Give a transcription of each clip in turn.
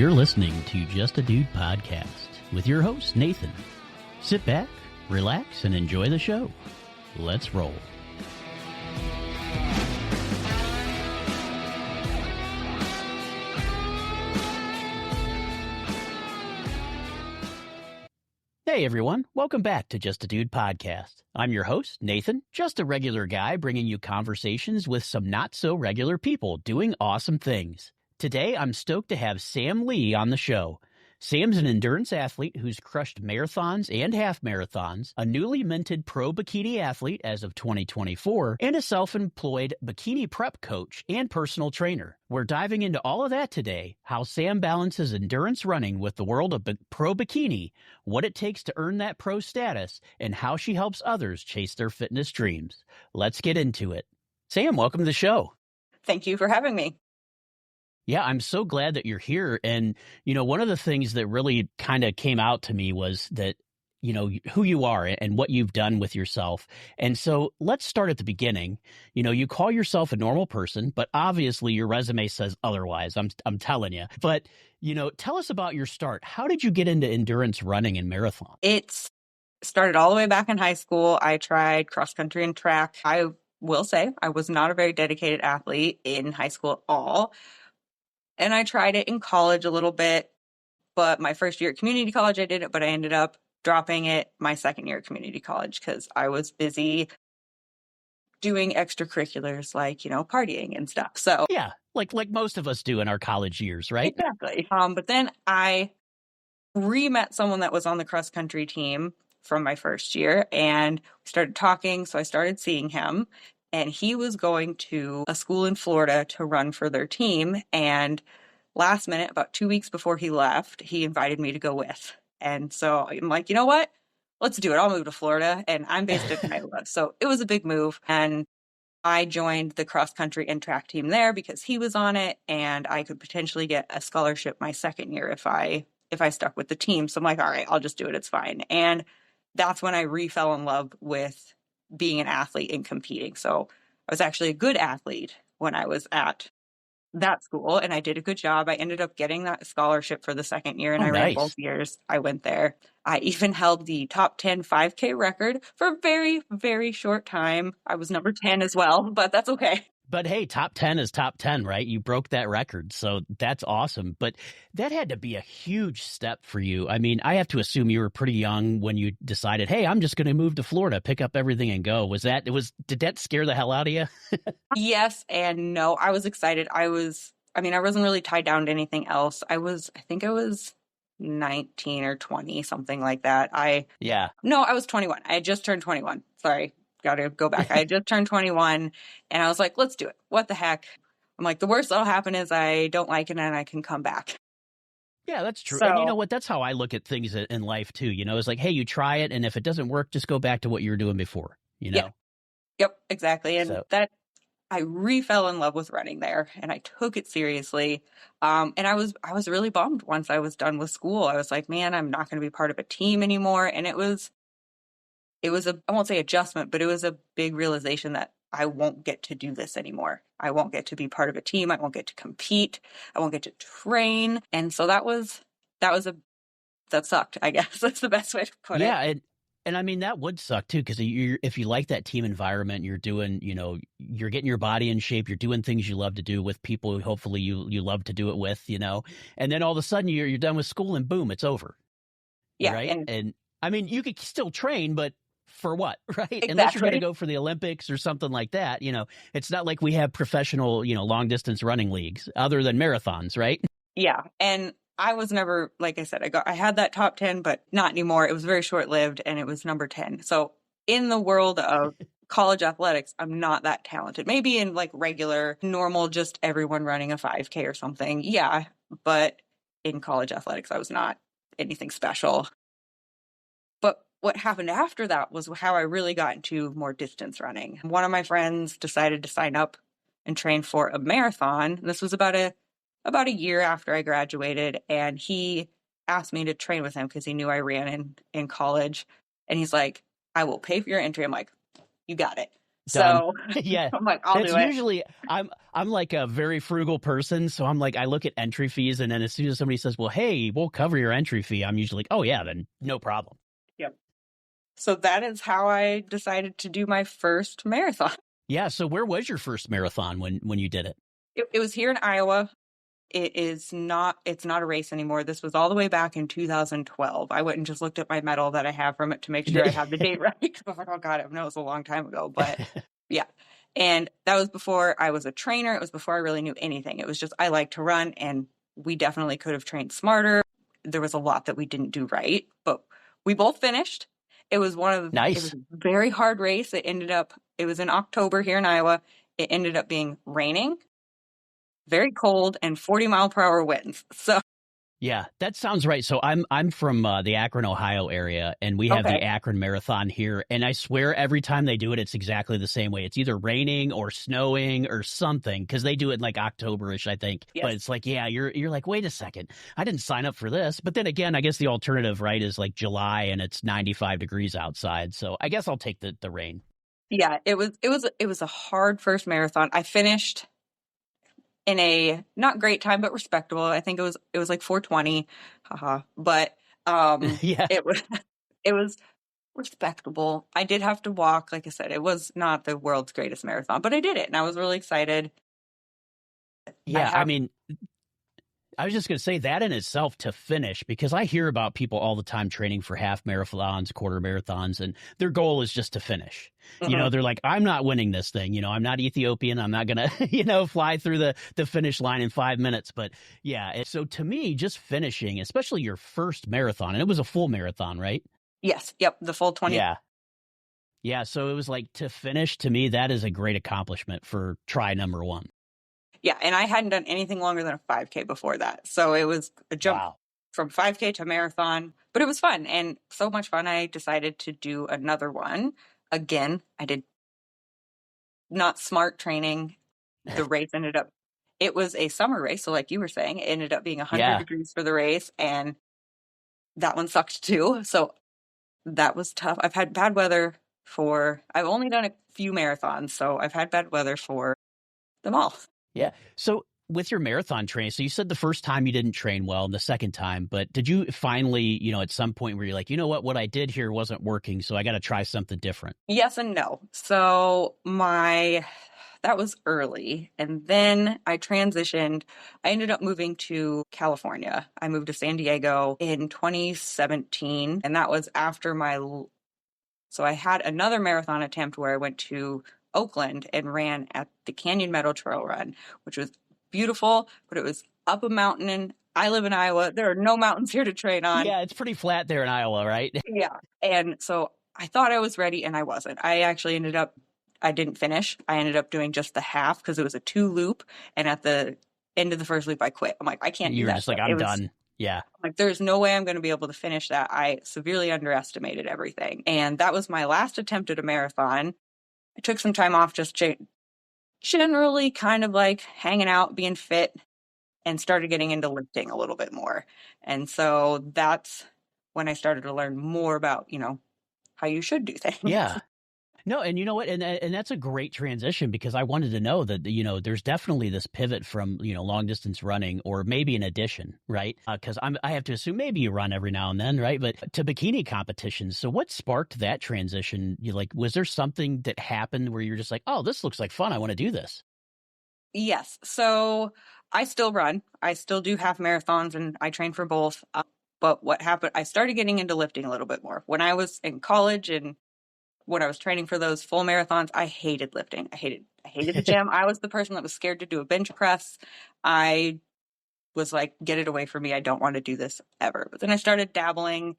You're listening to Just a Dude podcast with your host, Nathan. Sit back, relax, and enjoy the show. Let's roll. Hey everyone, welcome back to Just a Dude podcast. I'm your host, Nathan, just a regular guy bringing you conversations with some not-so-regular people doing awesome things. Today, I'm stoked to have Sam Lee on the show. Sam's an endurance athlete who's crushed marathons and half marathons, a newly minted pro bikini athlete as of 2024, and a self-employed bikini prep coach and personal trainer. We're diving into all of that today, how Sam balances endurance running with the world of pro bikini, what it takes to earn that pro status, and how she helps others chase their fitness dreams. Let's get into it. Sam, welcome to the show. Thank you for having me. Yeah, I'm so glad that you're here. And, you know, one of the things that really kind of came out to me was that, you know, who you are and what you've done with yourself. And so let's start at the beginning. You know, you call yourself a normal person, but obviously your resume says otherwise. I'm telling you. But, you know, tell us about your start. How did you get into endurance running and marathon? It started all the way back in high school. I tried cross country and track. I will say I was not a very dedicated athlete in high school at all. And I tried it in college a little bit, but my first year at community college, I did it, but I ended up dropping it my second year at community college because I was busy doing extracurriculars like, you know, partying and stuff. So yeah, like most of us do in our college years, right? Exactly. But then I re-met someone that was on the cross country team from my first year and we started talking. So I started seeing him. And he was going to a school in Florida to run for their team. And last minute, about 2 weeks before he left, he invited me to go with. And so I'm like, you know what? Let's do it. I'll move to Florida. And I'm based in Iowa. So it was a big move. And I joined the cross country and track team there because he was on it. And I could potentially get a scholarship my second year if I stuck with the team. So I'm like, all right, I'll just do it. It's fine. And that's when I re-fell in love with being an athlete and competing. So I was actually a good athlete when I was at that school and I did a good job. I ended up getting that scholarship for the second year and I ran both years. I went there. I even held the top 10 5K record for a very, very short time. I was number 10 as well, but that's okay. But hey, top 10 is top 10, right? You broke that record. So that's awesome. But that had to be a huge step for you. I mean, I have to assume you were pretty young when you decided, hey, I'm just going to move to Florida, pick up everything and go. Did that scare the hell out of you? Yes and no. I was excited. I wasn't really tied down to anything else. I think I was 19 or 20, something like that. No, I was 21. I had just turned 21. Sorry. Got to go back. I had just turned 21 and I was like, let's do it. What the heck? I'm like, the worst that'll happen is I don't like it and I can come back. Yeah, that's true. And you know what? That's how I look at things in life too. You know, it's like, hey, you try it. And if it doesn't work, just go back to what you were doing before, you know? Yeah. Yep, exactly. And I re-fell in love with running there and I took it seriously. And I was really bummed once I was done with school. I was like, man, I'm not going to be part of a team anymore. And it was I won't say adjustment, but it was a big realization that I won't get to do this anymore. I won't get to be part of a team. I won't get to compete. I won't get to train. And so that sucked, I guess. That's the best way to put it. Yeah. And I mean, that would suck too, because if you like that team environment, you're doing, you know, you're getting your body in shape, you're doing things you love to do with people who hopefully you love to do it with, you know, and then all of a sudden you're done with school and boom, it's over. Yeah. Right. And I mean, you could still train, but for what, right? Exactly. Unless you're going to go for the Olympics or something like that, you know, it's not like we have professional, you know, long distance running leagues other than marathons, right? Yeah. And I was never, like I said, I had that top 10, but not anymore. It was very short lived and it was number 10. So in the world of college athletics, I'm not that talented. Maybe in like regular, normal, just everyone running a 5K or something. Yeah. But in college athletics, I was not anything special. But what happened after that was how I really got into more distance running. One of my friends decided to sign up and train for a marathon. This was about a year after I graduated, and he asked me to train with him because he knew I ran in college. And he's like, I will pay for your entry. I'm like, you got it. Done. So Yeah. I'm like, I'll That's do it. usually I'm like a very frugal person, so I'm like I look at entry fees and then as soon as somebody says, "Well, hey, we'll cover your entry fee," I'm usually like, "Oh yeah, then no problem." Yep. So that is how I decided to do my first marathon. Yeah, so where was your first marathon when you did it? It was here in Iowa. It's not a race anymore. This was all the way back in 2012. I went and just looked at my medal that I have from it to make sure I have the date right. I was like, oh God, I know it was a long time ago, but yeah. And that was before I was a trainer. It was before I really knew anything. It was just, I like to run, and we definitely could have trained smarter. There was a lot that we didn't do right, but we both finished. It was it was Nice. a very hard race. It was in October here in Iowa. It ended up being raining, very cold, and 40-mile-per-hour winds. So, Yeah, that sounds right. So I'm from the Akron, Ohio area, and we have the okay. Akron Marathon here. And I swear every time they do it, it's exactly the same way. It's either raining or snowing or something because they do it in like October-ish, I think. But Yes. it's like, yeah, you're like, wait a second, I didn't sign up for this. But then again, I guess the alternative, right, is like July and it's 95 degrees outside. So I guess I'll take the rain. Yeah, it was a hard first marathon. I finished in a not great time, but respectable. I think it was like 4:20. Haha. But Yeah. it was it was respectable. I did have to walk, like I said, it was not the world's greatest marathon, but I did it and I was really excited. I Yeah. I have mean, I was just going to say that in itself to finish because I hear about people all the time training for half marathons, quarter marathons, and their goal is just to finish. mhm. They're like, I'm not winning this thing. I'm not Ethiopian. I'm not going to, fly through the finish line in 5 minutes. But yeah, so to me, just finishing, especially your first marathon, and it was a full marathon, right? Yes, yep, the full 20. Yeah. Yeah. So it was like to finish to me, that is a great accomplishment for try number one. Yeah, and I hadn't done anything longer than a 5K before that. So it was a jump Wow. from 5K to marathon, but it was fun and so much fun. I decided to do another one. Again, I did not smart training. The race it was a summer race. So, like you were saying, it ended up being 100 Yeah. degrees for the race, and that one sucked too. So that was tough. I've only done a few marathons, so I've had bad weather for them all. Yeah. So with your marathon training, so you said the first time you didn't train well and the second time, but did you finally, at some point where you're like, what I did here wasn't working, so I got to try something different? Yes and no. So that was early. And then I transitioned. I ended up moving to California. I moved to San Diego in 2017. And that was after so I had another marathon attempt where I went to Oakland and ran at the Canyon Meadow Trail Run, which was beautiful, but it was up a mountain. And I live in Iowa. There are no mountains here to train on. Yeah, it's pretty flat there in Iowa, right? Yeah. And so I thought I was ready and I wasn't. I didn't finish. I ended up doing just the half because it was a 2 loop. And at the end of the first loop, I quit. I'm like, I can't do You were that. just like, I'm done. Yeah. Like, there's no way I'm going to be able to finish that. I severely underestimated everything. And that was my last attempt at a marathon. I took some time off, just generally kind of like hanging out, being fit, and started getting into lifting a little bit more. And so that's when I started to learn more about, how you should do things. Yeah. No, and you know what? And that's a great transition because I wanted to know that, there's definitely this pivot from, long distance running or maybe an addition, right? Because I have to assume maybe you run every now and then, right? But to bikini competitions. So what sparked that transition? Was there something that happened where you're just like, oh, this looks like fun. I want to do this? Yes. So I still run. I still do half marathons and I train for both. But what happened, I started getting into lifting a little bit more. When I was in college and when I was training for those full marathons, I hated lifting. I hated the gym. I was the person that was scared to do a bench press. I was like, get it away from me. I don't want to do this ever. But then I started dabbling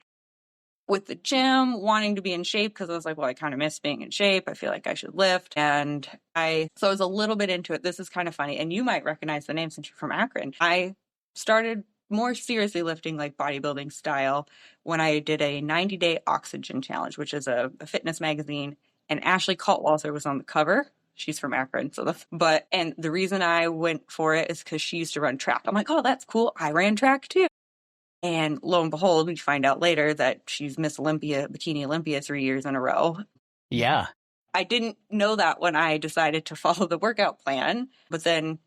with the gym, wanting to be in shape because I was like, well, I kind of miss being in shape. I feel like I should lift. So I was a little bit into it. This is kind of funny. And you might recognize the name since you're from Akron. I started more seriously lifting like bodybuilding style when I did a 90-day oxygen challenge, which is a fitness magazine. And Ashley Kaltwalter was on the cover. She's from Akron. And the reason I went for it is because she used to run track. I'm like, oh, that's cool. I ran track too. And lo and behold, we find out later that she's Miss Olympia, Bikini Olympia 3 years in a row. Yeah. I didn't know that when I decided to follow the workout plan. But then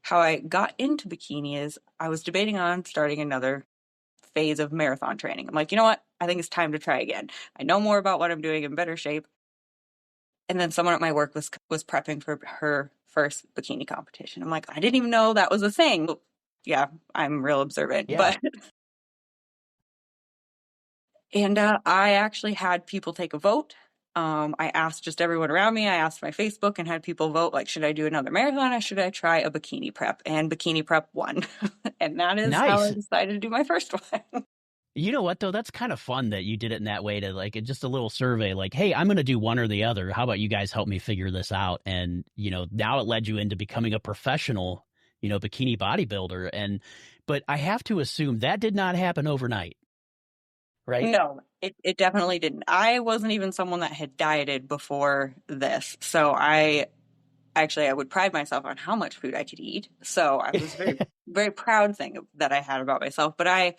how I got into bikini is I was debating on starting another phase of marathon training. I'm like, you know what? I think it's time to try again. I know more about what I'm doing, in better shape. And then someone at my work was prepping for her first bikini competition. I'm like, I didn't even know that was a thing. Yeah, I'm real observant. Yeah. And I actually had people take a vote. I asked just everyone around me. I asked my Facebook and had people vote, like, should I do another marathon or should I try a bikini prep? And bikini prep won. And that is how I Nice. decided to do my first one. You know what, though? That's kind of fun that you did it in that way to like just a little survey like, hey, I'm going to do one or the other. How about you guys help me figure this out? And, now it led you into becoming a professional, bikini bodybuilder. But I have to assume that did not happen overnight, right? No, it definitely didn't. I wasn't even someone that had dieted before this. So I would pride myself on how much food I could eat. So I was very, very proud thing that I had about myself. But I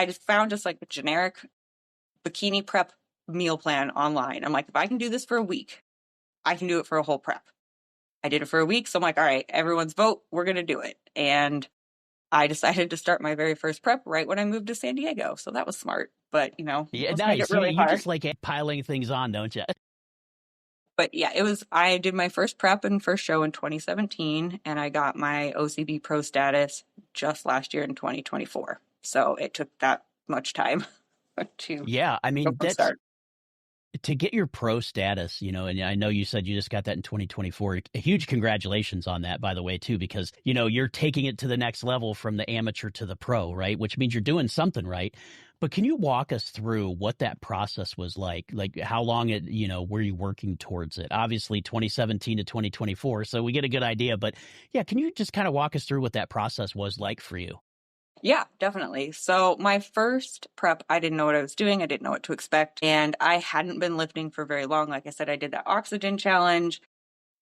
just found just like a generic bikini prep meal plan online. I'm like, if I can do this for a week, I can do it for a whole prep. I did it for a week. So I'm like, all right, everyone's vote. We're going to do it. And I decided to start my very first prep right when I moved to San Diego. So that was smart. But, Yeah, let's make it nice. really You hard. just like piling things on, don't you? But yeah, I did my first prep and first show in 2017, and I got my OCB pro status just last year in 2024. So it took that much time to Yeah, I go mean, from start. to get your pro status, and I know you said you just got that in 2024. A huge congratulations on that, by the way, too, because, you're taking it to the next level from the amateur to the pro, right? Which means you're doing something right. But can you walk us through what that process was like? Like how long were you working towards it? Obviously 2017 to 2024. So we get a good idea, but yeah, can you just kind of walk us through what that process was like for you? Yeah, definitely. So my first prep, I didn't know what I was doing. I didn't know what to expect. And I hadn't been lifting for very long. Like I said, I did that oxygen challenge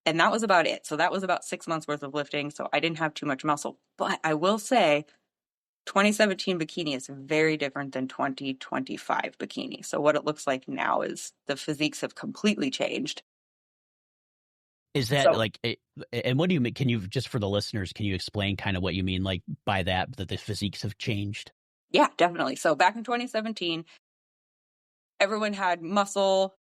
and that was about it. So that was about 6 months worth of lifting. So I didn't have too much muscle. But I will say 2017 bikini is very different than 2025 bikini. So what it looks like now is the physiques have completely changed. Is that So like, and what do you mean? Can you, just for the listeners, can you explain kind of what you mean, like by that the physiques have changed? yeah, definitely. So back in 2017, everyone had muscle,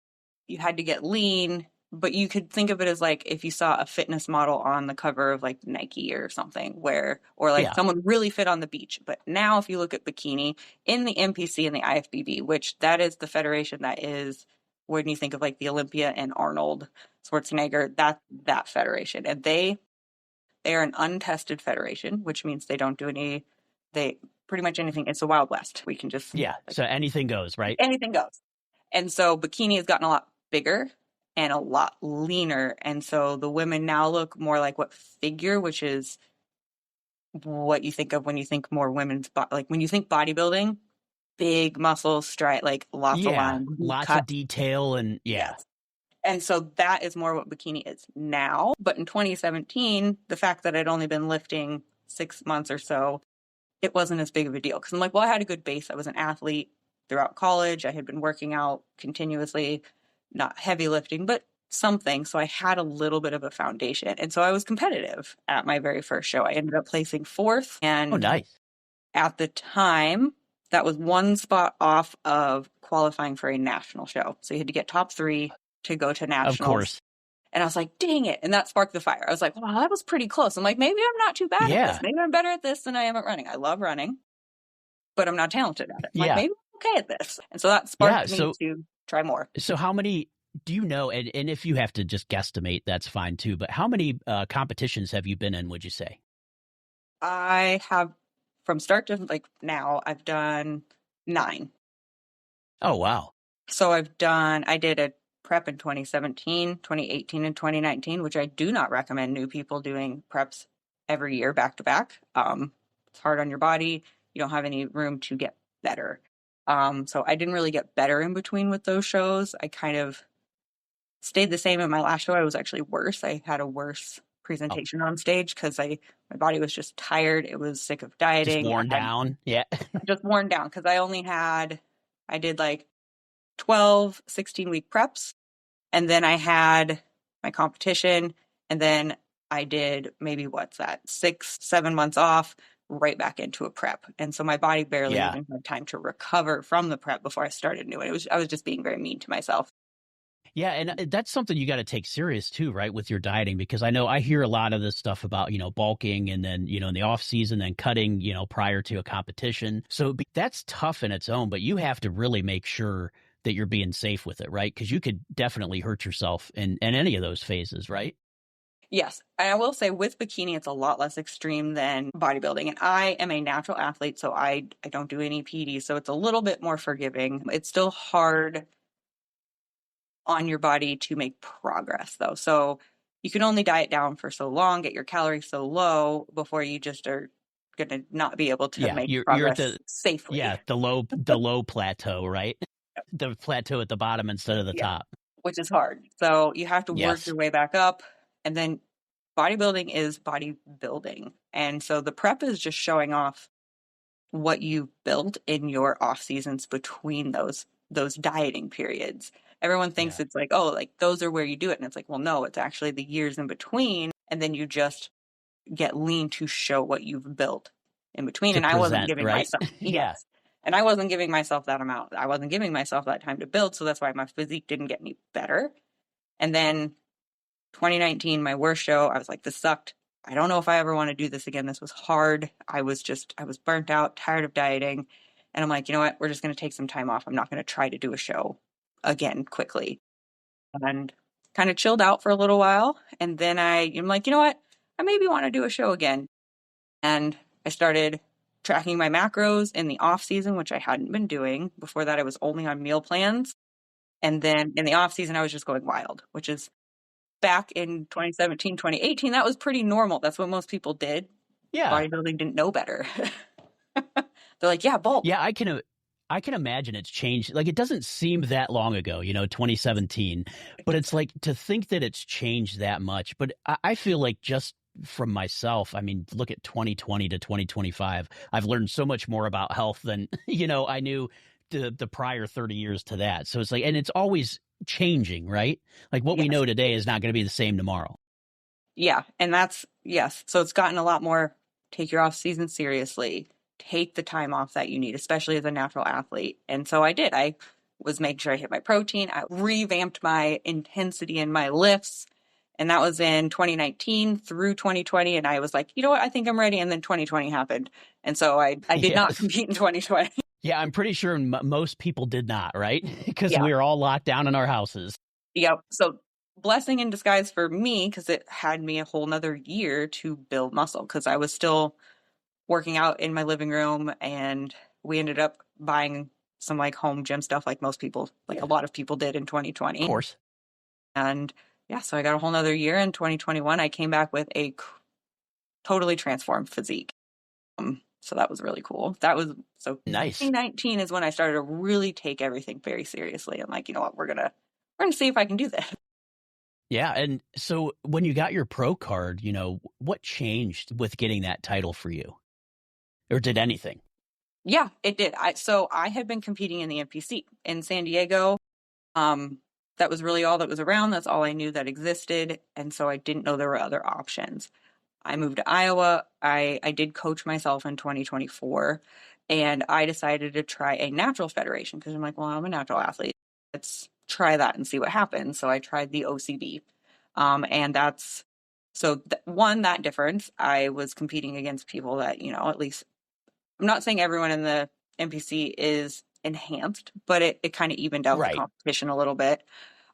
you had to get lean, but you could think of it as like if you saw a fitness model on the cover of like Nike or something or like Yeah. someone really fit on the beach. But now if you look at bikini in the NPC and the IFBB, which that is the federation that is when you think of like the Olympia and Arnold Schwarzenegger, that federation. And they are an untested federation, which means they pretty much anything. It's a Wild West. We can just Yeah. like So anything goes, right? anything goes. And so bikini has gotten a lot bigger and a lot leaner. And so the women now look more like what figure, which is what you think of when you think more like when you think bodybuilding, big muscles, like lots of Yeah. lines, deep Lots of cut. detail and yeah. Yes. And so that is more what bikini is now. But in 2017, the fact that I'd only been lifting 6 months or so, it wasn't as big of a deal. Because I'm like, well, I had a good base. I was an athlete throughout college. I had been working out continuously, not heavy lifting, but something. So I had a little bit of a foundation. And so I was competitive at my very first show. I ended up placing fourth. Oh, And nice. at the time, that was one spot off of qualifying for a national show. So you had to get top three to go to Of nationals. course. And I was like, dang it. And that sparked the fire. I was like, wow, that was pretty close. I'm like, maybe I'm not too bad at this. Yeah. Maybe I'm better at this than I am at running. I love running, but I'm not talented at it. I'm like, Yeah. maybe I'm okay at this. And so that Yeah. sparked me to try more. So how many do you know? And if you have to just guesstimate, that's fine too. But how many competitions have you been in, would you say? I have, from start to like now, I've done 9. Oh, wow. So I did a prep in 2017, 2018, and 2019, which I do not recommend new people doing preps every year back to back. It's hard on your body. You don't have any room to get better. So I didn't really get better in between with those shows. I kind of stayed the same in my last show. I was actually worse. I had a worse Oh, presentation on stage because my body was just tired. It was sick of just dieting. worn I had down. Yeah. just worn down because I did like 12, 16-week preps. And then I had my competition, and then I did maybe 6, 7 months off, right back into a prep. And so my body barely Yeah. even had time to recover from the prep before I started new. And I was just being very mean to myself. Yeah, and that's something you got to take serious too, right, with your dieting, because I know I hear a lot of this stuff about, bulking and then, in the off season, then cutting, prior to a competition. So that's tough in its own, but you have to really make sure that you're being safe with it, right? Because you could definitely hurt yourself in any of those phases, right? Yes. And I will say with bikini, it's a lot less extreme than bodybuilding. And I am a natural athlete, so I don't do any PD. So it's a little bit more forgiving. It's still hard on your body to make progress, though. So you can only diet down for so long, get your calories so low before you just are going to not be able to Yeah, make you're at progress safely. the low plateau, right? The plateau at the bottom instead of the Yeah, top. which is hard. So you have to work Yes. your way back up. And then bodybuilding is bodybuilding. And so the prep is just showing off what you've built in your off seasons between those dieting periods. Everyone thinks Yeah. it's like, oh, like those are where you do it. And it's like, well, no, it's actually the years in between. And then you just get lean to show what you've built in between. To And I wasn't present, giving right? myself, Yeah. yes. And I wasn't giving myself that amount. I wasn't giving myself that time to build. So that's why my physique didn't get any better. And then 2019, my worst show, I was like, this sucked. I don't know if I ever want to do this again. This was hard. I was burnt out, tired of dieting. And I'm like, you know what? We're just going to take some time off. I'm not going to try to do a show again quickly. And kind of chilled out for a little while. And then I'm like, you know what? I maybe want to do a show again. And I started tracking my macros in the off season, which I hadn't been doing. Before that, I was only on meal plans. And then in the off season, I was just going wild, which is back in 2017, 2018, that was pretty normal. That's what most people did. Yeah. Bodybuilding didn't know better. They're like, yeah, bulk. Yeah, I can imagine it's changed. Like, it doesn't seem that long ago, 2017, but it's like to think that it's changed that much. But I feel like just from myself, I mean, look at 2020 to 2025. I've learned so much more about health than, I knew the prior 30 years to that. So it's like, and it's always changing, right? Like what we Yes. know today is not going to be the same tomorrow. Yeah. And yes. So it's gotten a lot more take your off season seriously. Take the time off that you need, especially as a natural athlete. And so I did. I was making sure I hit my protein. I revamped my intensity in my lifts. And that was in 2019 through 2020. And I was like, you know what? I think I'm ready. And then 2020 happened. And so I did not Yes. compete in 2020. Yeah, I'm pretty sure most people did not, right? Because Yeah. we were all locked down in our houses. Yep. So blessing in disguise for me, because it had me a whole nother year to build muscle, because I was still working out in my living room, and we ended up buying some like home gym stuff like most people, like a lot of people did in Of 2020. course. And yeah, so I got a whole nother year in 2021. I came back with a totally transformed physique. So that was really cool. So Nice. 2019 is when I started to really take everything very seriously. I'm like, you know what, we're gonna see if I can do this. Yeah, and so when you got your pro card, what changed with getting that title for you? Or did anything? Yeah, it did. So I had been competing in the NPC in San Diego. That was really all that was around. That's all I knew that existed. And so I didn't know there were other options. I moved to Iowa. I did coach myself in 2024, and I decided to try a natural federation because I'm like, well, I'm a natural athlete. Let's try that and see what happens. So I tried the OCB. And that's that difference. I was competing against people that, at least I'm not saying everyone in the NPC is enhanced, but it kind of evened out the Right. competition a little bit.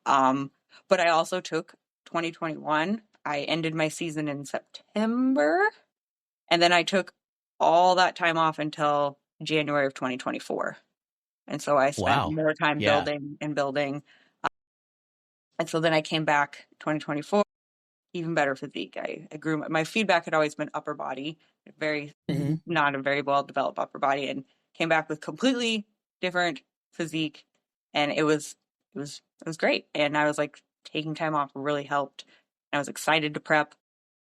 But I also took 2021. I ended my season in September, and then I took all that time off until January of 2024. And so I spent Wow. more time Yeah. building and building. And so then I came back 2024, even better physique. I grew. My feedback had always been upper body, very Hmm. not a very well developed upper body, and came back with completely different physique, and it was great. And I was like, taking time off really helped. I was excited to prep,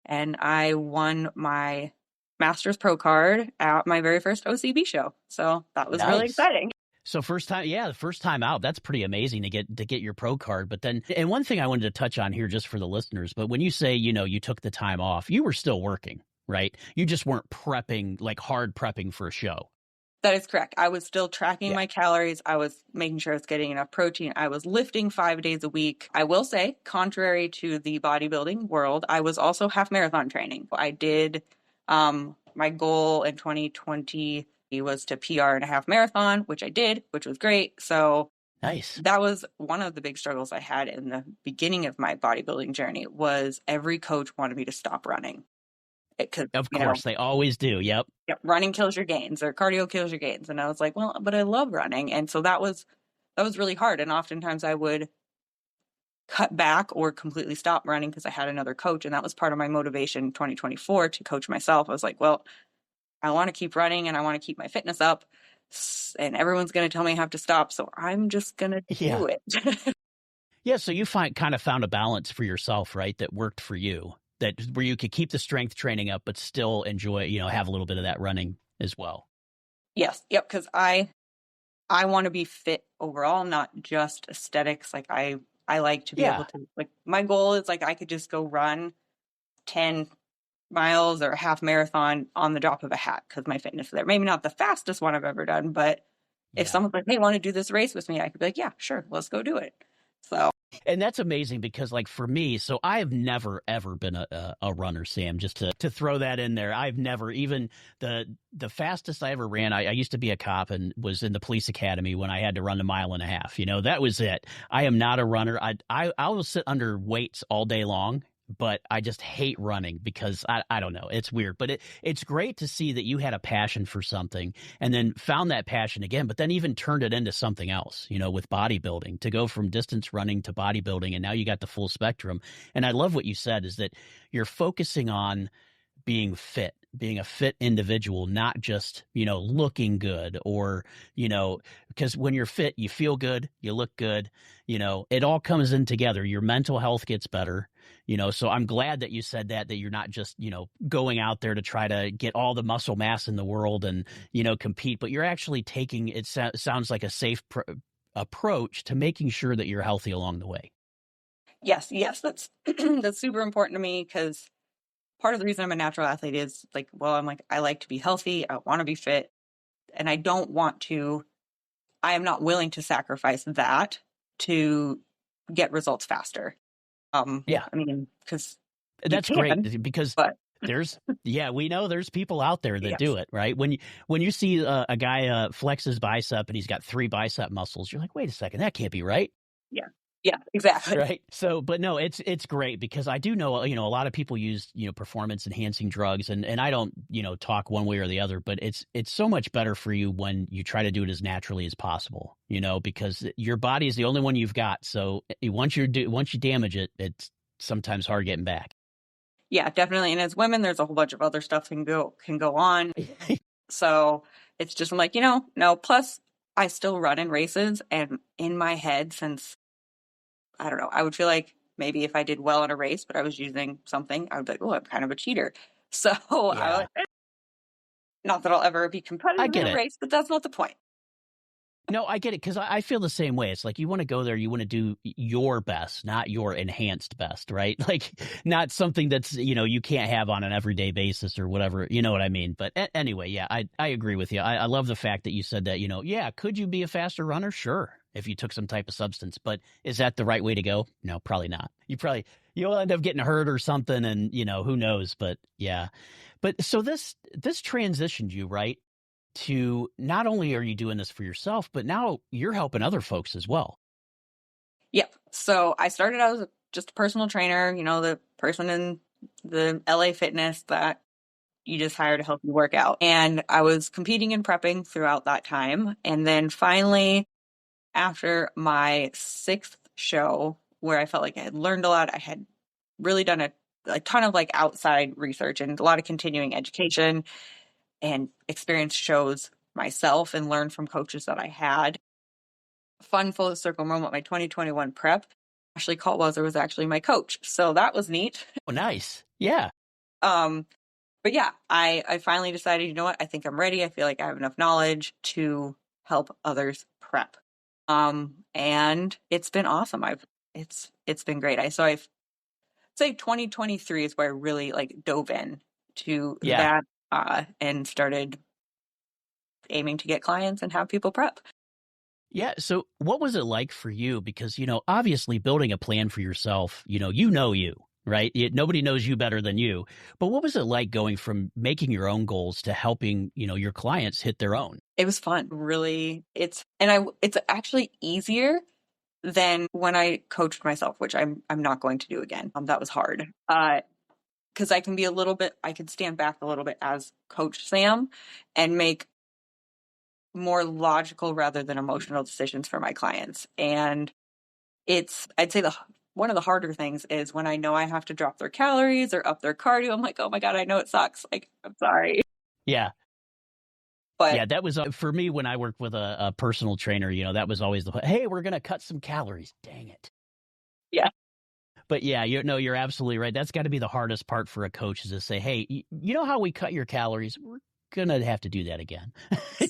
and I won my Masters Pro card at my very first OCB show. So that was really Nice. exciting. So first time, yeah, the first time out, that's pretty amazing to get your pro card. But then, and one thing I wanted to touch on here just for the listeners, but when you say, you took the time off, you were still working, right? You just weren't prepping, like hard prepping for a show. That is correct. I was still tracking Yeah. my calories. I was making sure I was getting enough protein. I was lifting 5 days a week. I will say, contrary to the bodybuilding world, I was also half marathon training. I did, my goal in 2020 was to PR in a half marathon, which I did, which was great. So Nice. that was one of the big struggles I had in the beginning of my bodybuilding journey was every coach wanted me to stop running. Because, Of course, they always do. Yep. running kills your gains or cardio kills your gains. And I was like, well, but I love running. And so that was really hard. And oftentimes I would cut back or completely stop running because I had another coach. And that was part of my motivation in 2024 to coach myself. I was like, well, I want to keep running and I want to keep my fitness up. And everyone's going to tell me I have to stop. So I'm just going to do it. Yeah. So you kind of found a balance for yourself, right? That worked for you. That where you could keep the strength training up, but still enjoy, have a little bit of that running as well. Yes. Yep. Because I want to be fit overall, not just aesthetics. Like I like to be able to, like, my goal is like I could just go run 10 miles or a half marathon on the drop of a hat because my fitness is there. Maybe not the fastest one I've ever done, but if someone's like, hey, want to do this race with me? I could be like, yeah, sure. Let's go do it. So. And that's amazing because, like, for me, so I have never, ever been a runner, Sam, just to throw that in there. I've never, even the fastest I ever ran, I used to be a cop and was in the police academy when I had to run a mile and a half. That was it. I am not a runner. I will sit under weights all day long, but I just hate running because I don't know. It's weird, but it's great to see that you had a passion for something and then found that passion again, but then even turned it into something else, with bodybuilding, to go from distance running to bodybuilding. And now you got the full spectrum. And I love what you said is that you're focusing on being fit, being a fit individual, not just, looking good or, because when you're fit, you feel good, you look good, it all comes in together. Your mental health gets better, so I'm glad that you said that you're not just, going out there to try to get all the muscle mass in the world and, compete, but you're actually taking, it sounds like a safe approach to making sure that you're healthy along the way. Yes, that's that's super important to me because part of the reason I'm a natural athlete is like, well, I'm like, I like to be healthy. I want to be fit. And I am not willing to sacrifice that to get results faster. Yeah. I mean, because that's great because we know there's people out there that do it, right? When you see a guy flex his bicep and he's got 3 bicep muscles, you're like, wait a second, that can't be right. Yeah, exactly. Right. So, but no, it's great because I do know, a lot of people use, performance enhancing drugs and I don't, talk one way or the other, but it's so much better for you when you try to do it as naturally as possible, because your body is the only one you've got. So once you damage it, it's sometimes hard getting back. Yeah, definitely. And as women, there's a whole bunch of other stuff can go on. So it's just, I'm like, no, plus I still run in races and in my head, since I don't know, I would feel like maybe if I did well in a race, but I was using something, I would be like, oh, I'm kind of a cheater. So not that I'll ever be competitive in a race, but that's not the point. No, I get it because I feel the same way. It's like you want to go there, you want to do your best, not your enhanced best, right? Like not something that's, you can't have on an everyday basis or whatever. You know what I mean? But anyway, yeah, I agree with you. I love the fact that you said that, could you be a faster runner? Sure, if you took some type of substance. But is that the right way to go? No, probably not. You'll end up getting hurt or something and, who knows? But yeah. But so this transitioned you, right? To not only are you doing this for yourself, but now you're helping other folks as well. Yep. So I started out as just a personal trainer, the person in the LA Fitness that you just hire to help you work out. And I was competing and prepping throughout that time. And then finally, after my 6th show, where I felt like I had learned a lot, I had really done a ton of like outside research and a lot of continuing education and experience shows myself and learn from coaches that I had. Fun full circle moment, my 2021 prep, Ashley Caldwell was actually my coach. So that was neat. Oh, nice. Yeah. But yeah, I finally decided, you know what? I think I'm ready. I feel like I have enough knowledge to help others prep. And it's been awesome. It's been great. I've say 2023 is where I really like dove in to Yeah. that and started aiming to get clients and have people prep. Yeah. So what was it like for you? Because, obviously building a plan for yourself, you, right? Nobody knows you better than you. But what was it like going from making your own goals to helping, your clients hit their own? It was fun. Really, it's actually easier than when I coached myself, which I'm not going to do again. That was hard. Because I can stand back a little bit as Coach Sam and make more logical rather than emotional decisions for my clients. And I'd say one of the harder things is when I know I have to drop their calories or up their cardio. I'm like, oh my God, I know it sucks. Like, I'm sorry. Yeah. But Yeah, that was for me when I worked with a personal trainer, that was always hey, we're going to cut some calories. Dang it. yeah, But yeah, you're absolutely right. That's got to be the hardest part for a coach is to say, hey, you know how we cut your calories? We're going to have to do that again.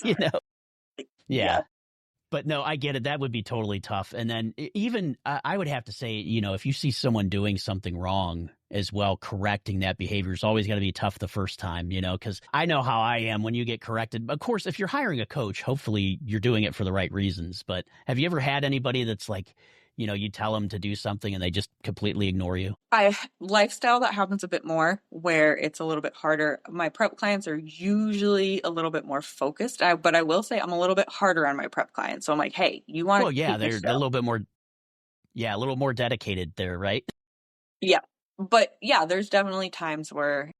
you know? yeah, Yeah. But no, I get it. That would be totally tough. And then even I would have to say, if you see someone doing something wrong as well, correcting that behavior is always going to be tough the first time, because I know how I am when you get corrected. Of course, if you're hiring a coach, hopefully you're doing it for the right reasons. But have you ever had anybody that's like, you tell them to do something and they just completely ignore you? lifestyle that happens a bit more where it's a little bit harder. My prep clients are usually a little bit more focused. But I will say I'm a little bit harder on my prep clients. So I'm like, hey, you want Well, to yeah, take they're this a show? little bit more, yeah, a little more dedicated there, right? Yeah. But yeah, there's definitely times where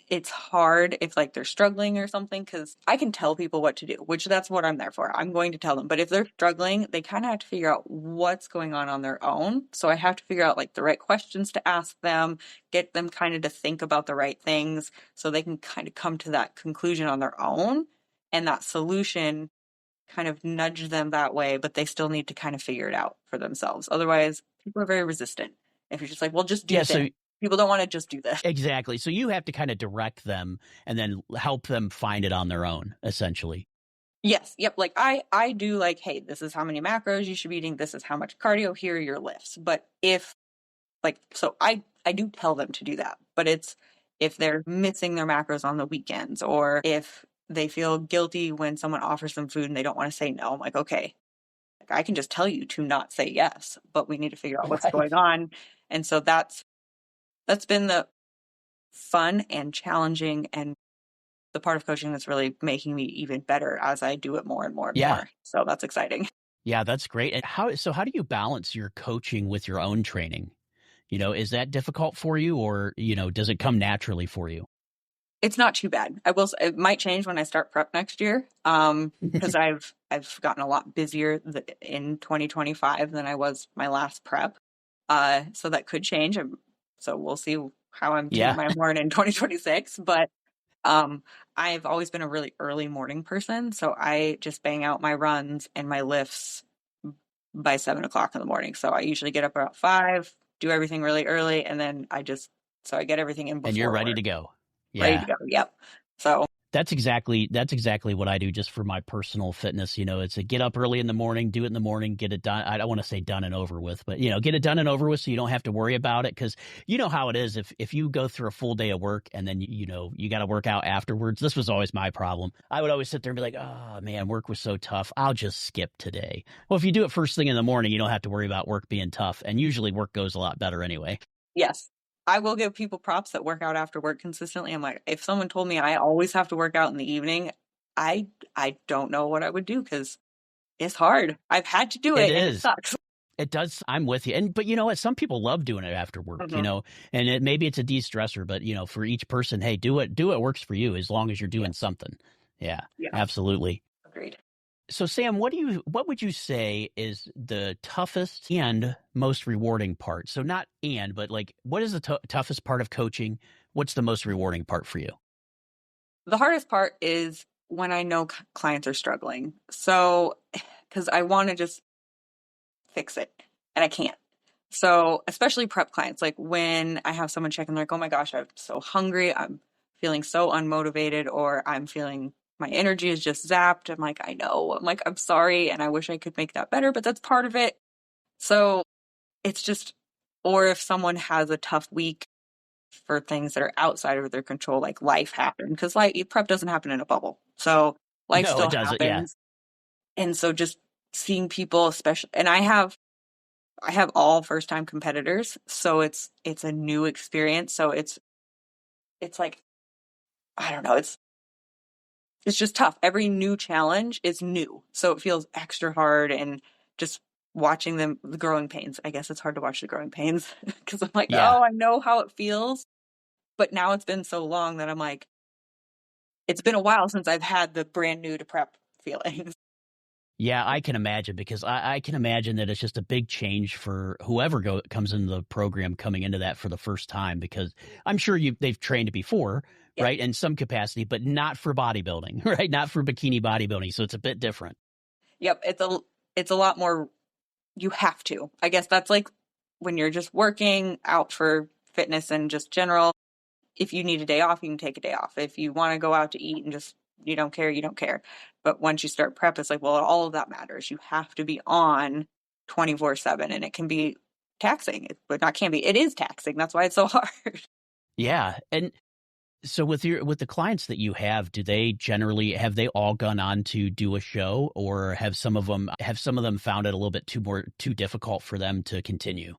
it's hard if like they're struggling or something because I can tell people what to do, which that's what I'm there for. I'm going to tell them. But if they're struggling, they kind of have to figure out what's going on their own. So I have to figure out like the right questions to ask them, get them kind of to think about the right things so they can kind of come to that conclusion on their own and that solution kind of nudge them that way, but they still need to kind of figure it out for themselves. Otherwise, people are very resistant. If you're just like, well, just do Yeah, this. so People don't want to just do this. exactly. So you have to kind of direct them and then help them find it on their own, essentially. Yes. Yep. Like I do like, hey, this is how many macros you should be eating. This is how much cardio. Here are your lifts. But if like, so I do tell them to do that, but it's if they're missing their macros on the weekends or if they feel guilty when someone offers them food and they don't want to say no, I'm like, okay, like, I can just tell you to not say yes, but we need to figure out what's Right. going on. And so that's been the fun and challenging and the part of coaching that's really making me even better as I do it more and more and Yeah. more. So that's exciting. Yeah, that's great. And how do you balance your coaching with your own training? Is that difficult for you or, does it come naturally for you? It's not too bad. It might change when I start prep next year. Because I've gotten a lot busier in 2025 than I was my last prep. So that could change. So we'll see how I'm doing Yeah. my horn in 2026. But um, I've always been a really early morning person. So I just bang out my runs and my lifts by 7 o'clock in the morning. So I usually get up about 5, do everything really early, and then so I get everything in And you're before ready work. to go. Ready to Yeah. go. Yep. So That's exactly what I do just for my personal fitness. It's a get up early in the morning, do it in the morning, get it done. I don't want to say done and over with, but get it done and over with so you don't have to worry about it. Cause you know how it is. If you go through a full day of work and then, you got to work out afterwards, this was always my problem. I would always sit there and be like, oh man, work was so tough. I'll just skip today. Well, if you do it first thing in the morning, you don't have to worry about work being tough. And usually work goes a lot better anyway. yes, I will give people props that work out after work consistently. I'm like, if someone told me I always have to work out in the evening, I I don't know what I would do because it's hard. I've had to do It it and it is. sucks. It does. I'm with you. But you know what? Some people love doing it after work, Hmm. and maybe it's a de-stressor, but for each person, hey, do what works for you as long as you're doing Yes. something. Yeah, Yeah. absolutely. Agreed. So Sam, what would you say is the toughest and most rewarding part? So not but like, what is the toughest part of coaching? What's the most rewarding part for you? The hardest part is when I know clients are struggling. So, because I want to just fix it and I can't. So, especially prep clients, like when I have someone check and they're like, oh my gosh, I'm so hungry. I'm feeling so unmotivated, or I'm feeling my energy is just zapped. I'm like, I know. I'm like, I'm sorry. And I wish I could make that better, but that's part of it. So it's just, or if someone has a tough week for things that are outside of their control, like life happened, because like prep doesn't happen in a bubble. So life No, it still doesn't. Yeah. happens. And so just seeing people, especially, and I have all first time competitors. So it's a new experience. So it's like, I don't know, it's just tough. Every new challenge is new. So it feels extra hard, and just watching them, the growing pains. I guess it's hard to watch the growing pains because I'm like, Yeah. oh, I know how it feels. But now it's been so long that I'm like, it's been a while since I've had the brand new to prep feelings. Yeah, I can imagine because I can imagine that it's just a big change for whoever comes into the program coming into that for the first time because I'm sure they've trained before, Yeah. right, in some capacity, but not for bodybuilding, right? Not for bikini bodybuilding, so it's a bit different. Yep. It's a lot more, you have to. I guess that's like when you're just working out for fitness and just general. If you need a day off, you can take a day off. If you want to go out to eat and just you don't care, you don't care. But once you start prep, it's like, well, all of that matters. You have to be on 24/7, and it can be taxing. But not can be. It is taxing. That's why it's so hard. Yeah, and so with the clients that you have, do they generally have they all gone on to do a show, or have some of them found it a little bit too difficult for them to continue?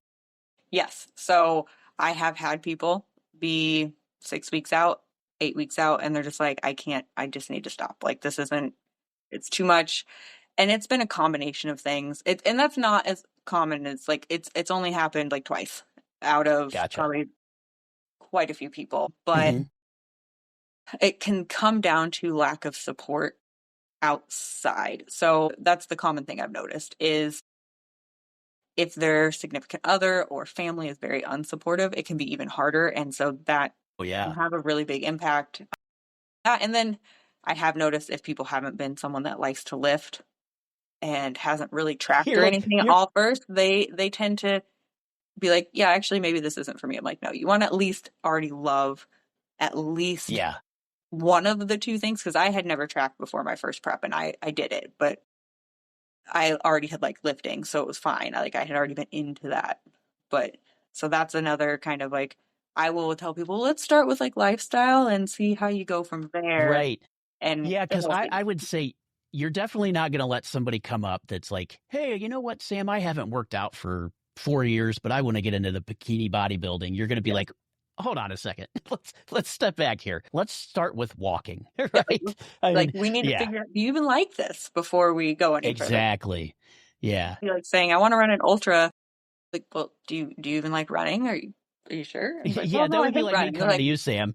Yes. So I have had people be 6 weeks out, 8 weeks out, and they're just like, I can't, I just need to stop. Like, this isn't, it's too much. And it's been a combination of things. And that's not as common as like, it's only happened like twice out of Gotcha. probably quite a few people. But Hmm. it can come down to lack of support outside. So that's the common thing I've noticed is if their significant other or family is very unsupportive, it can be even harder. And so that Oh can yeah. have a really big impact. And then I have noticed if people haven't been someone that likes to lift and hasn't really tracked You're or like anything at you're all first, they tend to be like, yeah, actually, maybe this isn't for me. I'm like, no, you want to at least already love at least yeah. one of the two things. Cause I had never tracked before my first prep and I did it, but I already had like lifting, so it was fine. I had already been into that. But so that's another kind of like I will tell people, let's start with like lifestyle and see how you go from there. Right. And Yeah, then because we'll see. I would say you're definitely not going to let somebody come up that's like, hey, you know what, Sam, I haven't worked out for 4 years, but I want to get into the bikini bodybuilding. You're going to be Yeah. like, hold on a second. Let's step back here. Let's start with walking, Yeah. right? I Like mean, we need to yeah, figure out, do you even like this before we go any further? exactly. Yeah. You're like saying, I want to run an ultra. Like, well, do you even like running? Are you sure? And it's like, well, Yeah, that no, I would be hate like me running. They're coming to like, you, Sam.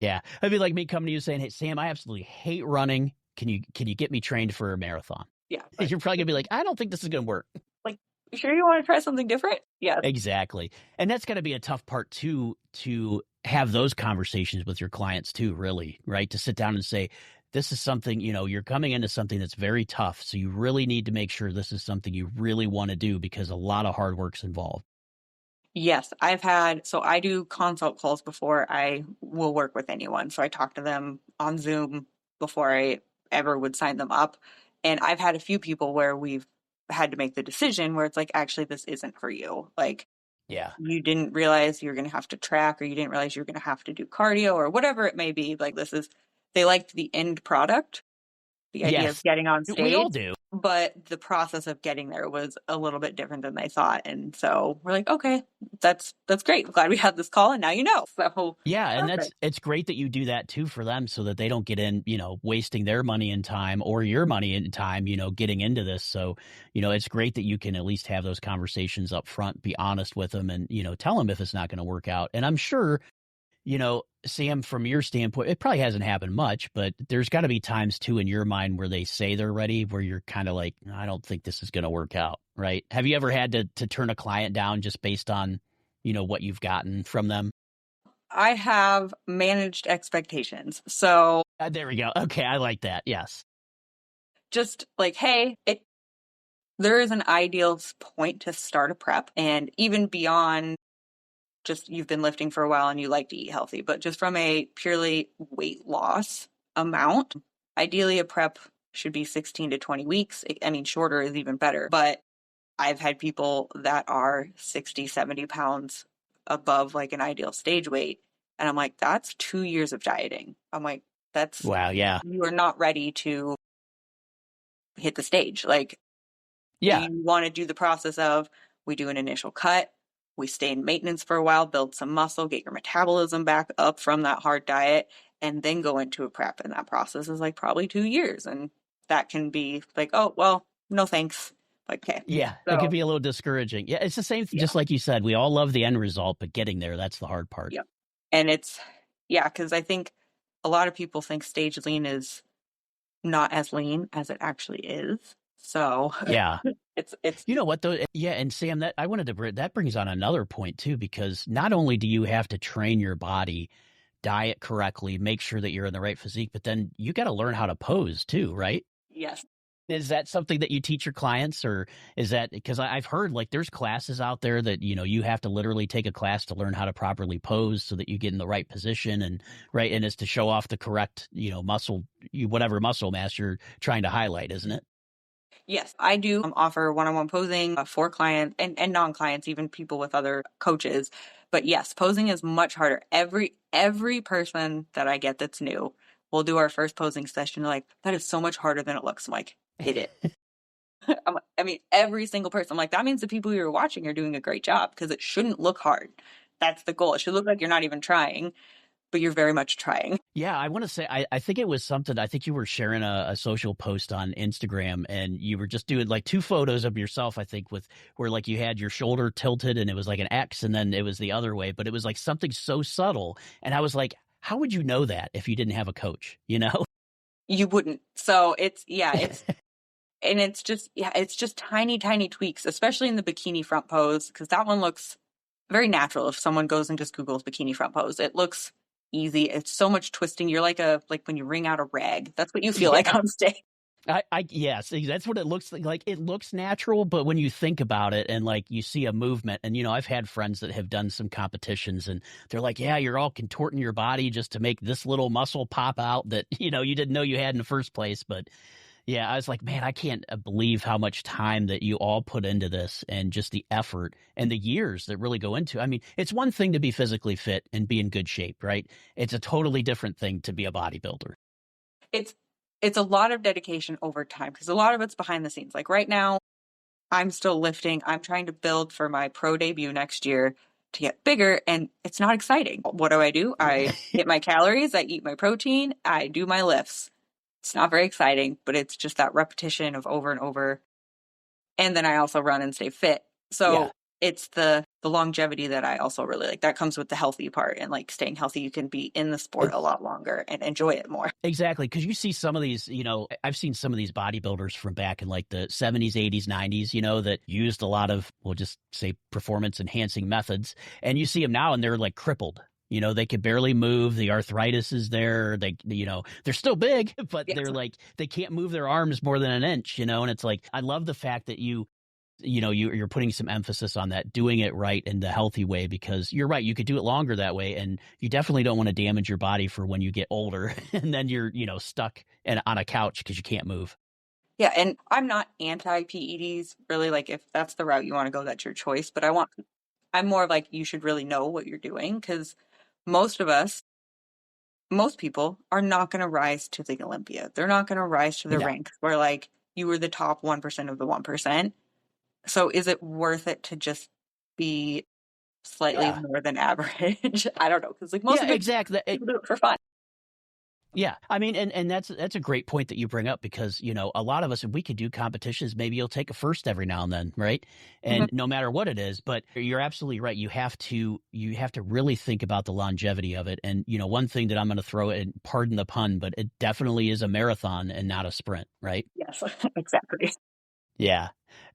Yeah. It'd be like me coming to you saying, hey, Sam, I absolutely hate running. Can you get me trained for a marathon? yeah, but You're probably gonna be like, I don't think this is gonna work. like, you sure you want to try something different? Yeah. Exactly. And that's gotta be a tough part too, to have those conversations with your clients too, really, right? To sit down and say, this is something, you're coming into something that's very tough. So you really need to make sure this is something you really want to do because a lot of hard work's involved. Yes, so I do consult calls before I will work with anyone. So I talk to them on Zoom before I ever would sign them up. And I've had a few people where we've had to make the decision where it's like, actually, this isn't for you. Like, Yeah. you didn't realize you're going to have to track, or you didn't realize you're going to have to do cardio, or whatever it may be. Like, they liked the end product, the idea of Yes. getting on We stage, all do. but the process of getting there was a little bit different than they thought. And so we're like, okay, that's great. I'm glad we had this call and now you know. So Yeah, and perfect. it's great that you do that too for them so that they don't get in, wasting their money and time or your money and time, getting into this. So, it's great that you can at least have those conversations up front, be honest with them and, tell them if it's not going to work out. And I'm sure, Sam, from your standpoint, it probably hasn't happened much, but there's got to be times too in your mind where they say they're ready, where you're kind of like, I don't think this is going to work out, right? Have you ever had to turn a client down just based on, what you've gotten from them? I have managed expectations. So There we go. Okay, I like that. Yes. just like, hey, there is an ideal point to start a prep, and even beyond just you've been lifting for a while and you like to eat healthy, but just from a purely weight loss amount, ideally a prep should be 16 to 20 weeks. I mean, shorter is even better, but I've had people that are 60, 70 pounds above like an ideal stage weight. And I'm like, that's 2 years of dieting. I'm like, that's, Wow. Yeah. you are not ready to hit the stage. Like, Yeah. you want to do the process of, we do an initial cut, we stay in maintenance for a while, build some muscle, get your metabolism back up from that hard diet, and then go into a prep. And that process is like probably 2 years. And that can be like, oh, well, no thanks. Like, okay. Yeah. It could So, be a little discouraging. Yeah. It's the same, yeah. just like you said, we all love the end result, but getting there, that's the hard part. Yep. And it's, yeah, because I think a lot of people think stage lean is not as lean as it actually is. So Yeah. it's You know what though? Yeah, and Sam, that I wanted to that brings on another point too, because not only do you have to train your body, diet correctly, make sure that you're in the right physique, but then you got to learn how to pose too, right? yes. Is that something that you teach your clients, or is that because I've heard like there's classes out there that you have to literally take a class to learn how to properly pose so that you get in the right position and right, and it's to show off the correct muscle, whatever muscle mass you're trying to highlight, isn't it? Yes, I do offer one-on-one posing for clients and non-clients, even people with other coaches. But yes, posing is much harder. Every person that I get that's new will do our first posing session. They're like, that is so much harder than it looks. I'm like, it is. I mean, every single person. I'm like, that means the people you're watching are doing a great job because it shouldn't look hard. That's the goal. It should look like you're not even trying, but you're very much trying. Yeah, I want to say, I think it was something, I think you were sharing a social post on Instagram and you were just doing like two photos of yourself, I think, with where like you had your shoulder tilted and it was like an X and then it was the other way, but it was like something so subtle. And I was like, how would you know that if you didn't have a coach, you know? You wouldn't. So and it's just tiny, tiny tweaks, especially in the bikini front pose, because that one looks very natural. If someone goes and just Googles bikini front pose, it looks easy. It's so much twisting. You're like when you wring out a rag. That's what you feel like Yeah. on stage. Yes, that's what it looks like. Like it looks natural, but when you think about it and like you see a movement and, I've had friends that have done some competitions and they're like, yeah, you're all contorting your body just to make this little muscle pop out that, you didn't know you had in the first place. But yeah, I was like, man, I can't believe how much time that you all put into this and just the effort and the years that really go into. I mean, it's one thing to be physically fit and be in good shape, right? It's a totally different thing to be a bodybuilder. It's a lot of dedication over time because a lot of it's behind the scenes. Like right now, I'm still lifting. I'm trying to build for my pro debut next year to get bigger, and it's not exciting. What do? I hit my calories, I eat my protein, I do my lifts. It's not very exciting, but it's just that repetition of over and over. And then I also run and stay fit. Yeah. So it's the longevity that I also really like. That comes with the healthy part and like staying healthy. You can be in the sport a lot longer and enjoy it more. Exactly. Because you see some of these, I've seen some of these bodybuilders from back in like the 70s, 80s, 90s, that used a lot of, we'll just say performance enhancing methods. And you see them now and they're like crippled. They could barely move. The arthritis is there. They're still big, but Yes. they're like, they can't move their arms more than an inch, and it's like, I love the fact that you're putting some emphasis on that, doing it right in the healthy way, because you're right. You could do it longer that way. And you definitely don't want to damage your body for when you get older and then you're, stuck on a couch because you can't move. Yeah. And I'm not anti PEDs really. Like if that's the route you want to go, that's your choice. But I'm more of like, you should really know what you're doing because most people are not going to rise to the Olympia. They're not going to rise to the No. rank where like you were the top 1% of the 1%. So is it worth it to just be slightly more than average? I don't know. Because like most of exactly. people do it for fun. Yeah. I mean, and that's a great point that you bring up because, a lot of us, if we could do competitions, maybe you'll take a first every now and then. Right. And no matter what it is, but you're absolutely right. You have to really think about the longevity of it. And, one thing that I'm going to throw in, pardon the pun, but it definitely is a marathon and not a sprint. Right. Yes, exactly. Yeah.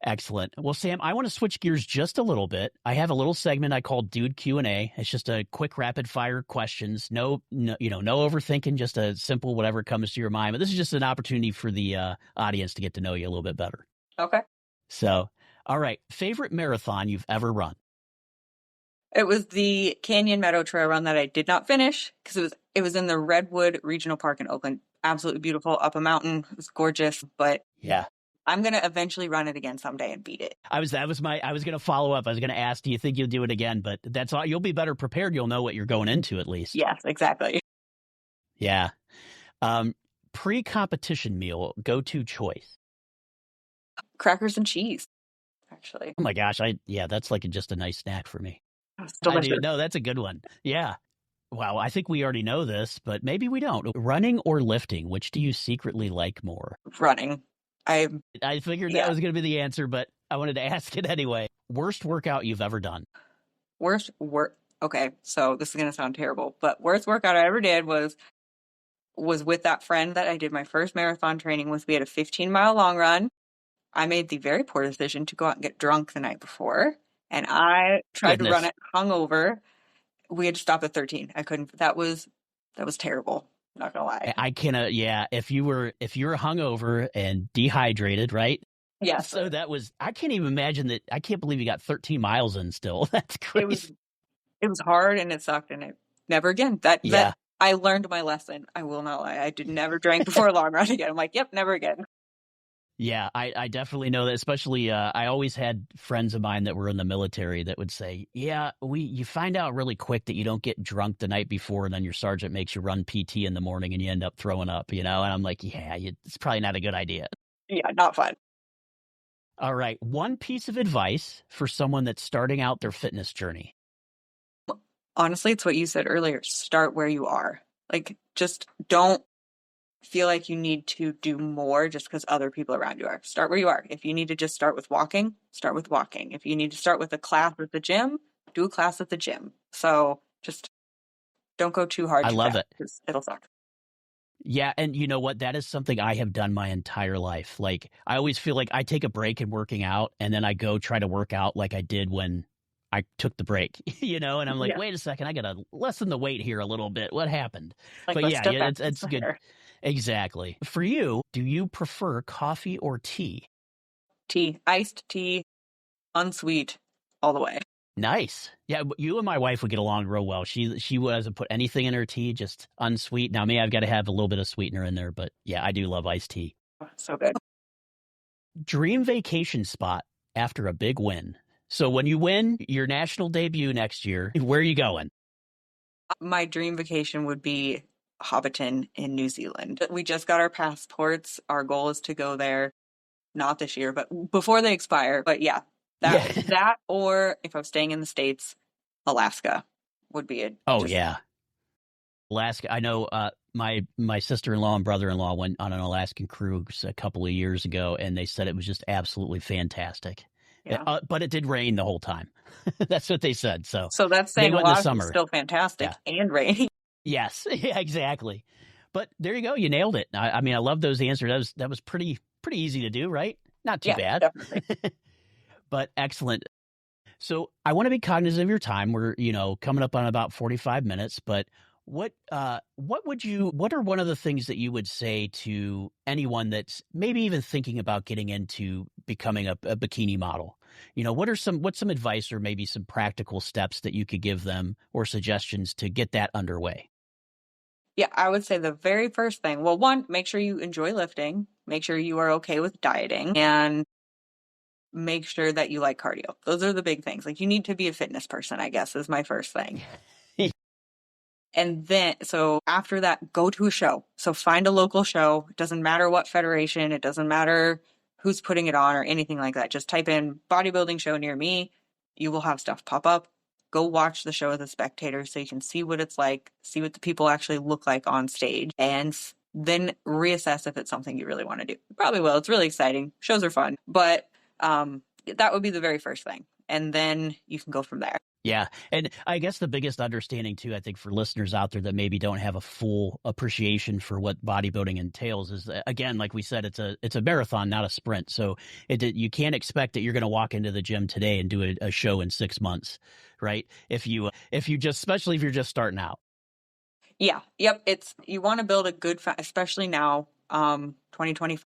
Excellent. Well, Sam, I want to switch gears just a little bit. I have a little segment I call Dude Q&A. It's just a quick rapid fire questions. No overthinking, just a simple whatever comes to your mind. But this is just an opportunity for the audience to get to know you a little bit better. Okay. So, all right. Favorite marathon you've ever run? It was the Canyon Meadow Trail run that I did not finish because it was in the Redwood Regional Park in Oakland. absolutely beautiful up a mountain. It was gorgeous, but Yeah. I'm going to eventually run it again someday and beat it. I was going to follow up. I was going to ask, do you think you'll do it again? But that's all. You'll be better prepared. You'll know what you're going into at least. Yes, exactly. Yeah. Pre-competition meal, go-to choice. Crackers and cheese, actually. Oh my gosh. That's like just a nice snack for me. It's I delicious. do. No, that's a good one. Yeah. Wow. I think we already know this, but maybe we don't. Running or lifting, which do you secretly like more? Running. I figured that was going to be the answer, but I wanted to ask it anyway. Worst workout you've ever done? Okay, so this is going to sound terrible, but worst workout I ever did was with that friend that I did my first marathon training with. We had a 15-mile long run. I made the very poor decision to go out and get drunk the night before, and I tried to run it hungover. We had to stop at 13. I couldn't. That was terrible. Not gonna lie. I cannot. Yeah, if you were hungover and dehydrated, right? Yeah. So I can't even imagine that. I can't believe you got 13 miles in still. That's crazy. It was hard and it sucked, and it never again. I learned my lesson. I will not lie. I never drank before a long run again. I'm like, yep, never again. Yeah, I definitely know that. Especially, I always had friends of mine that were in the military that would say, "Yeah, you find out really quick that you don't get drunk the night before, and then your sergeant makes you run PT in the morning, and you end up throwing up." And I'm like, "Yeah, it's probably not a good idea." Yeah, not fun. All right, one piece of advice for someone that's starting out their fitness journey. Honestly, it's what you said earlier. Start where you are. Like, just don't feel like you need to do more just because other people around you are. Start where you are. If you need to just start with walking, start with walking. If you need to start with a class at the gym, do a class at the gym. So just don't go too hard. I love it. It'll suck. Yeah, and you know what? That is something I have done my entire life. Like, I always feel like I take a break in working out, and then I go try to work out like I did when I took the break, and I'm like, wait a second, I got to lessen the weight here a little bit. What happened? Like, but yeah, it's good. Exactly. For you, do you prefer coffee or tea? Tea, iced tea, unsweet, all the way. Nice. Yeah, you and my wife would get along real well. She doesn't put anything in her tea, just unsweet. Now, me, I've got to have a little bit of sweetener in there, but yeah, I do love iced tea. So good. Dream vacation spot after a big win. So when you win your national debut next year, where are you going? My dream vacation would be Hobbiton in New Zealand. We just got our passports. Our goal is to go there, not this year, but before they expire. But yeah, that or if I'm staying in the States, Alaska would be it. Yeah. Alaska. I know my sister-in-law and brother-in-law went on an Alaskan cruise a couple of years ago, and they said it was just absolutely fantastic. Yeah. But it did rain the whole time. That's what they said. So that's saying Alaska is still fantastic and rainy. Yes, yeah, exactly. But there you go. You nailed it. I mean, I love those answers. That was pretty easy to do, right? Not too bad. Definitely. But excellent. So I want to be cognizant of your time. We're, coming up on about 45 minutes, but what are one of the things that you would say to anyone that's maybe even thinking about getting into becoming a bikini model? What's some advice or maybe some practical steps that you could give them or suggestions to get that underway? Yeah, I would say the very first thing, well, one, make sure you enjoy lifting, make sure you are okay with dieting, and make sure that you like cardio. Those are the big things. Like, you need to be a fitness person, I guess, is my first thing. And then, so after that, go to a show. So find a local show. It doesn't matter what federation. It doesn't matter who's putting it on or anything like that. Just type in bodybuilding show near me. You will have stuff pop up. Go watch the show as a spectator so you can see what it's like, see what the people actually look like on stage, and then reassess if it's something you really want to do. You probably will. It's really exciting. Shows are fun. But that would be the very first thing. And then you can go from there. Yeah. And I guess the biggest understanding too, I think for listeners out there that maybe don't have a full appreciation for what bodybuilding entails is that, again, like we said, it's a marathon, not a sprint. So you can't expect that you're going to walk into the gym today and do a show in 6 months, right? Especially if you're just starting out. Yeah. Yep. You want to build a good, especially now, 2020,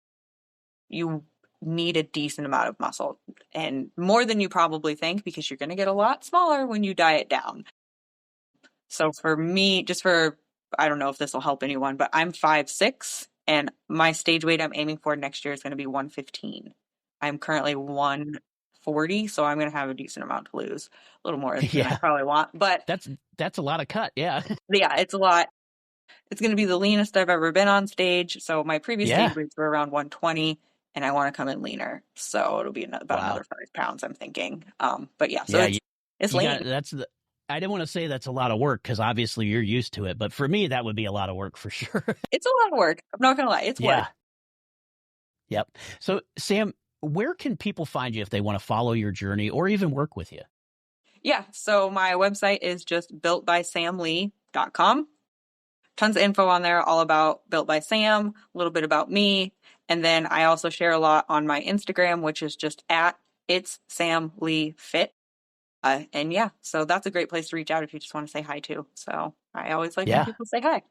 you need a decent amount of muscle, and more than you probably think, because you're going to get a lot smaller when you diet down. So for me, just for I don't know if this will help anyone, but I'm 5'6", and my stage weight I'm aiming for next year is going to be 115. I'm currently 140, so I'm going to have a decent amount to lose, a little more than I probably want. But that's a lot of cut. Yeah. yeah, it's a lot. It's going to be the leanest I've ever been on stage. So my previous stage weights were around 120, and I want to come in leaner. So it'll be about another 5 pounds, I'm thinking. But yeah, so it's lean. I didn't want to say that's a lot of work because obviously you're used to it, but for me, that would be a lot of work for sure. It's a lot of work. I'm not going to lie. It's work. Yep. So Sam, where can people find you if they want to follow your journey or even work with you? Yeah. So my website is just builtbysamlee.com. Tons of info on there, all about Built by Sam, a little bit about me. And then I also share a lot on my Instagram, which is just at It's Sam Lee Fit. And yeah, so that's a great place to reach out if you just want to say hi too. So I always like when people say hi.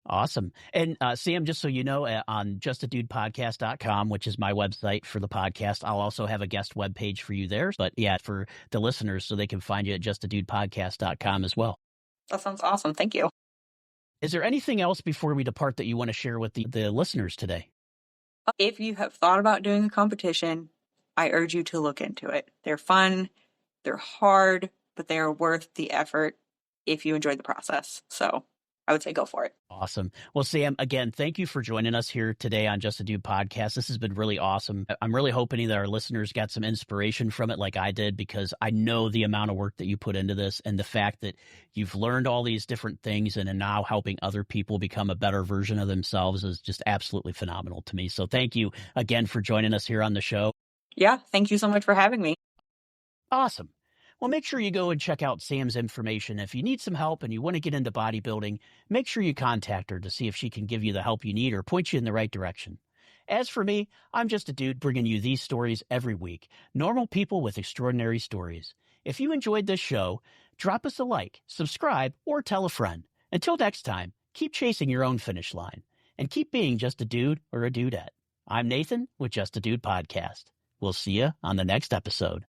Awesome. And Sam, just so you know, on justadudepodcast.com, which is my website for the podcast, I'll also have a guest webpage for you there. But yeah, for the listeners, so they can find you at justadudepodcast.com as well. That sounds awesome. Thank you. Is there anything else before we depart that you want to share with the listeners today? If you have thought about doing a competition, I urge you to look into it. They're fun, they're hard, but they are worth the effort if you enjoy the process. So I would say go for it. Awesome. Well, Sam, again, thank you for joining us here today on Just a Dude podcast. This has been really awesome. I'm really hoping that our listeners got some inspiration from it like I did, because I know the amount of work that you put into this, and the fact that you've learned all these different things and are now helping other people become a better version of themselves is just absolutely phenomenal to me. So thank you again for joining us here on the show. Yeah, thank you so much for having me. Awesome. Well, make sure you go and check out Sam's information. If you need some help and you want to get into bodybuilding, make sure you contact her to see if she can give you the help you need or point you in the right direction. As for me, I'm just a dude bringing you these stories every week. Normal people with extraordinary stories. If you enjoyed this show, drop us a like, subscribe, or tell a friend. Until next time, keep chasing your own finish line and keep being just a dude or a dudette. I'm Nathan with Just a Dude Podcast. We'll see you on the next episode.